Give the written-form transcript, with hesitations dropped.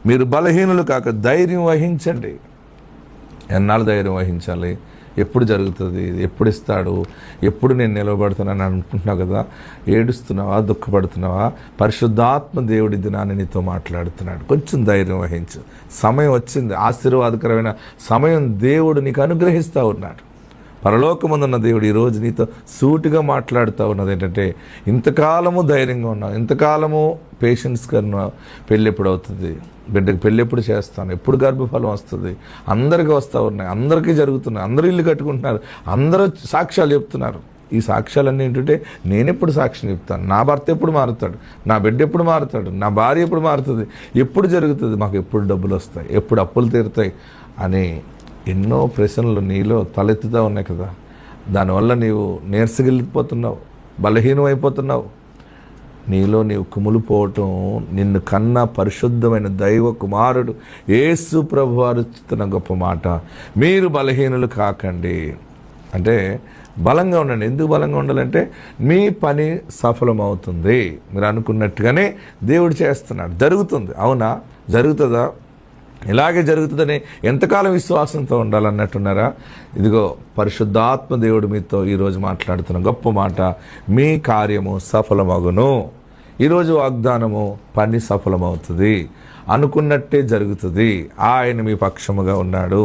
మీరు బలహీనులు కాక ధైర్యం వహించండి. ఎన్నాళ్ళు ధైర్యం వహించాలి? ఎప్పుడు జరుగుతుంది, ఎప్పుడు ఇస్తాడు, ఎప్పుడు నేను నిలబడుతున్నాను అనుకుంటున్నావు కదా. ఏడుస్తున్నావా, దుఃఖపడుతున్నావా? పరిశుద్ధాత్మ దేవుడి దినాన్ని నీతో మాట్లాడుతున్నాడు. కొంచెం ధైర్యం వహించు. సమయం వచ్చింది, ఆశీర్వాదకరమైన సమయం దేవుడు నీకు అనుగ్రహిస్తూ ఉన్నాడు. పరలోకమందున్న దేవుడు ఈరోజు నీతో సూటిగా మాట్లాడుతూ ఉన్నది ఏంటంటే, ఇంతకాలము ధైర్యంగా ఉన్నావు, ఇంతకాలము పేషెన్స్గా ఉన్నావు. పెళ్ళి ఎప్పుడు అవుతుంది, బిడ్డకి పెళ్ళి ఎప్పుడు చేస్తాను, ఎప్పుడు గర్భఫలం వస్తుంది, అందరికీ వస్తూ ఉన్నాయి, అందరికీ జరుగుతున్నాయి, అందరూ ఇల్లు కట్టుకుంటున్నారు, అందరూ సాక్ష్యాలు చెప్తున్నారు. ఈ సాక్ష్యాలన్నీ ఏంటంటే, నేను ఎప్పుడు సాక్ష్యం చెప్తాను, నా భర్త ఎప్పుడు మారుతాడు, నా బిడ్డ ఎప్పుడు మారుతాడు, నా భార్య ఎప్పుడు మారుతుంది, ఎప్పుడు జరుగుతుంది, మాకు ఎప్పుడు డబ్బులు వస్తాయి, ఎప్పుడు అప్పులు తీరుతాయి అని ఎన్నో ప్రశ్నలు నీలో తలెత్తుతూ ఉన్నాయి కదా. దానివల్ల నీవు నీరసగిల్లిపోతున్నావు, బలహీనం అయిపోతున్నావు. నీలో నీవు కుమిలిపోవటం, నిన్ను కన్నా పరిశుద్ధమైన దైవ కుమారుడు యేసు ప్రభువారు చెప్తున్న గొప్ప మాట, మీరు బలహీనులు కాకండి అంటే బలంగా ఉండండి. ఎందుకు బలంగా ఉండాలంటే, మీ పని సఫలమవుతుంది. మీరు అనుకున్నట్టుగానే దేవుడు చేస్తున్నాడు, జరుగుతుంది. అవునా, జరుగుతుందా? ఇలాగే జరుగుతుందని ఎంతకాలం విశ్వాసంతో ఉండాలన్నట్టున్నారా? ఇదిగో పరిశుద్ధాత్మ దేవుడు మీతో ఈరోజు మాట్లాడుతున్న గొప్ప మాట, మీ కార్యము సఫలమగును. ఈరోజు వాగ్దానము, పని సఫలమవుతుంది, అనుకున్నట్టే జరుగుతుంది. ఆయన మీ పక్షముగా ఉన్నాడు.